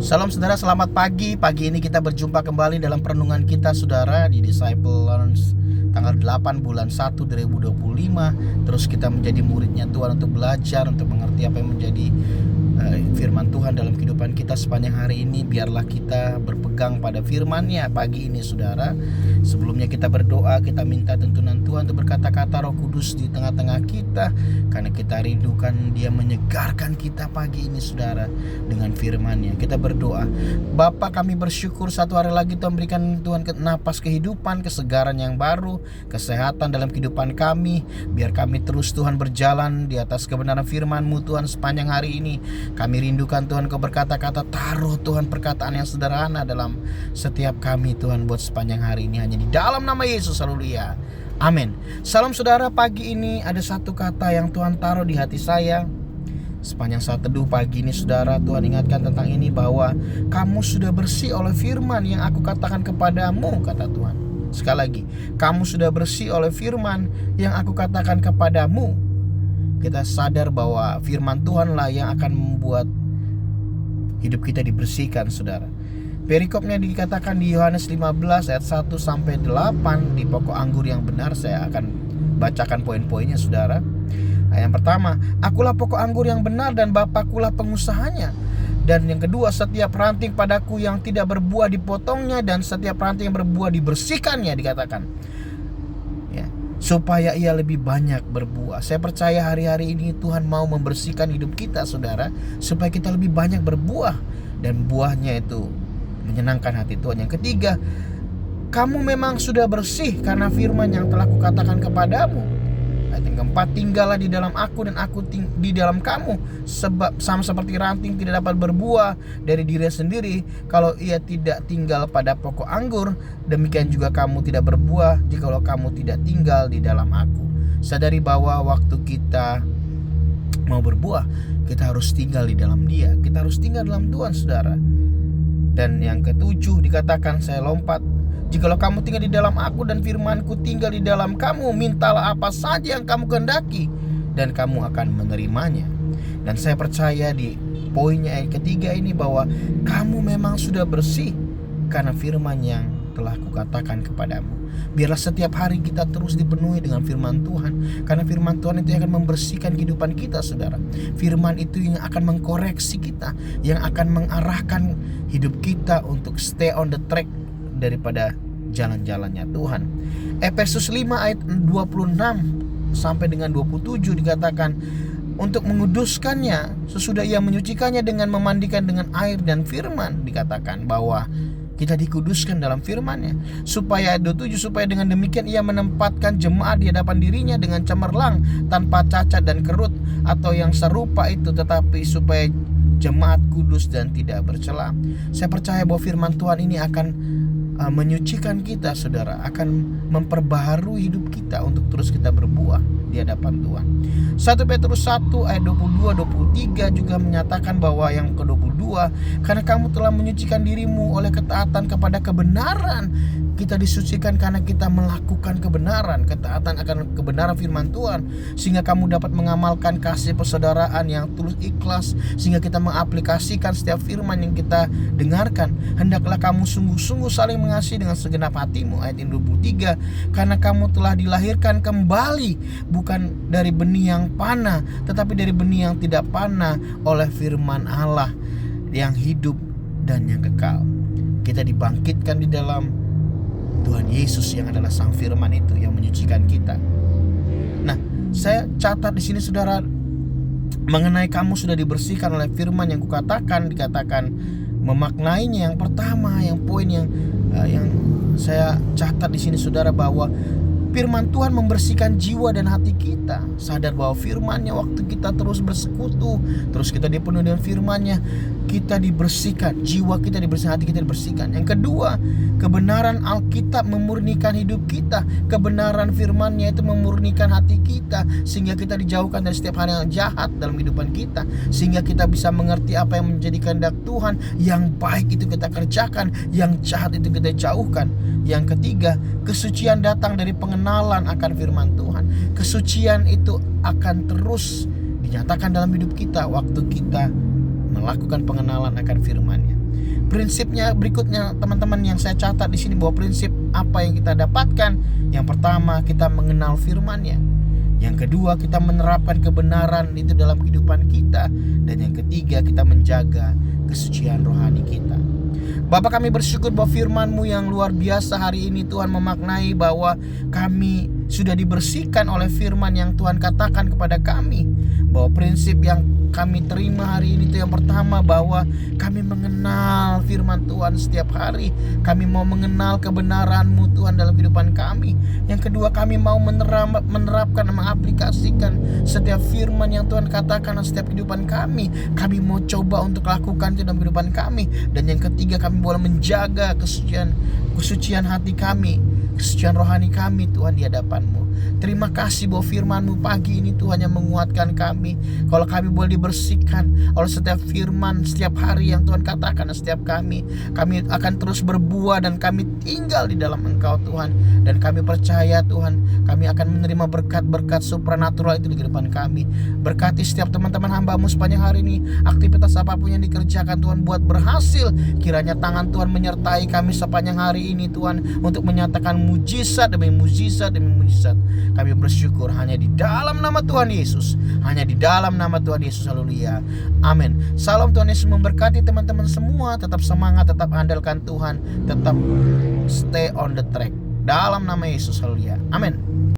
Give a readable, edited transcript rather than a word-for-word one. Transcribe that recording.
Salam saudara, selamat pagi. Pagi ini kita berjumpa kembali dalam perenungan kita saudara di Disciple Lounge tanggal 8 bulan 1 2025. Terus kita menjadi muridnya Tuhan untuk belajar, untuk mengerti apa yang menjadi firman Tuhan dalam kehidupan kita sepanjang hari ini. Biarlah kita berpegang pada firman-Nya pagi ini saudara. Sebelumnya kita berdoa, kita minta tuntunan Tuhan untuk berkata-kata Roh Kudus di tengah-tengah kita, karena kita rindukan Dia menyegarkan kita pagi ini saudara dengan firman-Nya. Kita berdoa, Bapa, kami bersyukur satu hari lagi Tuhan berikan Tuhan napas kehidupan, kesegaran yang baru, kesehatan dalam kehidupan kami. Biar kami terus Tuhan berjalan di atas kebenaran firman-Mu Tuhan sepanjang hari ini. Kami rindukan Tuhan Kau berkata-kata, taruh Tuhan perkataan yang sederhana dalam setiap kami Tuhan buat sepanjang hari ini, hanya di dalam nama Yesus, haleluya, amin. Salam saudara, pagi ini ada satu kata yang Tuhan taruh di hati saya. Sepanjang saat teduh pagi ini saudara, Tuhan ingatkan tentang ini, bahwa kamu sudah bersih oleh firman yang aku katakan kepadamu, kata Tuhan. Sekali lagi, kamu sudah bersih oleh firman yang aku katakan kepadamu. Kita sadar bahwa firman Tuhanlah yang akan membuat hidup kita dibersihkan saudara. Perikopnya dikatakan di Yohanes 15 ayat 1 sampai 8 di pokok anggur yang benar. Saya akan bacakan poin-poinnya saudara. Yang pertama, akulah pokok anggur yang benar dan Bapakulah pengusahanya. Dan yang kedua, setiap ranting padaku yang tidak berbuah dipotongnya, dan setiap ranting yang berbuah dibersihkannya, dikatakan ya, supaya ia lebih banyak berbuah. Saya percaya hari-hari ini Tuhan mau membersihkan hidup kita saudara, supaya kita lebih banyak berbuah, dan buahnya itu menyenangkan hati Tuhan. Yang ketiga, kamu memang sudah bersih karena firman yang telah kukatakan kepadamu. Ayat yang keempat, tinggallah di dalam aku dan aku di dalam kamu. Sebab sama seperti ranting tidak dapat berbuah dari dirinya sendiri kalau ia tidak tinggal pada pokok anggur, demikian juga kamu tidak berbuah jikalau kamu tidak tinggal di dalam aku. Sadari bahwa waktu kita mau berbuah, kita harus tinggal di dalam Dia. Kita harus tinggal dalam Tuhan saudara. Dan yang ketujuh dikatakan, saya lompat, jikalau kamu tinggal di dalam aku dan firmanku tinggal di dalam kamu, mintalah apa saja yang kamu kehendaki dan kamu akan menerimanya. Dan saya percaya di poinnya yang ketiga ini, bahwa kamu memang sudah bersih karena firman yang telah kukatakan kepadamu. Biarlah setiap hari kita terus dipenuhi dengan firman Tuhan, karena firman Tuhan itu akan membersihkan kehidupan kita saudara. Firman itu yang akan mengkoreksi kita, yang akan mengarahkan hidup kita untuk stay on the track daripada jalan-jalannya Tuhan. Efesus 5 ayat 26 sampai dengan 27 dikatakan, untuk menguduskannya sesudah ia menyucikannya dengan memandikan dengan air dan firman. Dikatakan bahwa kita dikuduskan dalam firman-Nya. Supaya 27, supaya dengan demikian ia menempatkan jemaat di hadapan dirinya dengan cemerlang, tanpa cacat dan kerut atau yang serupa itu, tetapi supaya jemaat kudus dan tidak bercela. Saya percaya bahwa firman Tuhan ini akan menyucikan kita saudara, akan memperbaharui hidup kita untuk terus kita berbuah di hadapan Tuhan. 1 Petrus 1 ayat 22-23 juga menyatakan bahwa yang ke-22, karena kamu telah menyucikan dirimu oleh ketaatan kepada kebenaran. Kita disucikan karena kita melakukan kebenaran, ketaatan akan kebenaran firman Tuhan, sehingga kamu dapat mengamalkan kasih persaudaraan yang tulus ikhlas, sehingga kita mengaplikasikan setiap firman yang kita dengarkan. Hendaklah kamu sungguh-sungguh saling mengasihi dengan segenap hatimu. Ayat 23, karena kamu telah dilahirkan kembali, bukan dari benih yang panah, tetapi dari benih yang tidak panah, oleh firman Allah yang hidup dan yang kekal. Kita dibangkitkan di dalam Tuhan Yesus yang adalah sang firman itu yang menyucikan kita. Nah, saya catat di sini saudara, mengenai kamu sudah dibersihkan oleh firman yang kukatakan, dikatakan memaknainya. Yang pertama, yang poin yang saya catat di sini saudara, bahwa firman Tuhan membersihkan jiwa dan hati kita. Sadar bahwa firman-Nya, waktu kita terus bersekutu, terus kita dipenuhi dengan firman-Nya, kita dibersihkan, jiwa kita dibersihkan, hati kita dibersihkan. Yang kedua, kebenaran Alkitab memurnikan hidup kita. Kebenaran firman-Nya itu memurnikan hati kita, sehingga kita dijauhkan dari setiap hal yang jahat dalam kehidupan kita, sehingga kita bisa mengerti apa yang menjadi kehendak Tuhan. Yang baik itu kita kerjakan, yang jahat itu kita jauhkan. Yang ketiga, kesucian datang dari pengenalan akan firman Tuhan. Kesucian itu akan terus dinyatakan dalam hidup kita waktu kita melakukan pengenalan akan firman-Nya. Prinsipnya berikutnya teman-teman yang saya catat di sini, bahwa prinsip apa yang kita dapatkan. Yang pertama, kita mengenal firman-Nya. Yang kedua, kita menerapkan kebenaran itu dalam kehidupan kita. Dan yang ketiga, kita menjaga kesucian rohani kita. Bapa, kami bersyukur bahwa firman-Mu yang luar biasa hari ini Tuhan memaknai bahwa kami sudah dibersihkan oleh firman yang Tuhan katakan kepada kami. Bahwa prinsip yang kami terima hari ini itu yang pertama, bahwa kami mengenal firman Tuhan setiap hari. Kami mau mengenal kebenaran-Mu Tuhan dalam kehidupan kami. Yang kedua, kami mau menerapkan dan mengaplikasikan setiap firman yang Tuhan katakan dalam setiap kehidupan kami. Kami mau coba untuk lakukan itu dalam kehidupan kami. Dan yang ketiga, kami boleh menjaga kesucian hati kami, kesucian rohani kami Tuhan di hadapan-Mu. Terima kasih bahwa firman-Mu pagi ini Tuhan yang menguatkan kami. Kalau kami boleh dibersihkan oleh setiap firman setiap hari yang Tuhan katakan setiap kami akan terus berbuah dan kami tinggal di dalam Engkau Tuhan. Dan kami percaya Tuhan, kami akan menerima berkat-berkat supranatural itu di kehidupan kami. Berkati setiap teman-teman hamba-Mu sepanjang hari ini. Aktivitas apapun yang dikerjakan Tuhan, buat berhasil. Kiranya tangan Tuhan menyertai kami sepanjang hari ini Tuhan, untuk menyatakan mujizat demi mujizat demi mujizat. Kami bersyukur hanya di dalam nama Tuhan Yesus. Hanya di dalam nama Tuhan Yesus. Haleluya. Amin. Salam, Tuhan Yesus memberkati teman-teman semua. Tetap semangat, tetap andalkan Tuhan, tetap stay on the track. Dalam nama Yesus. Haleluya. Amin.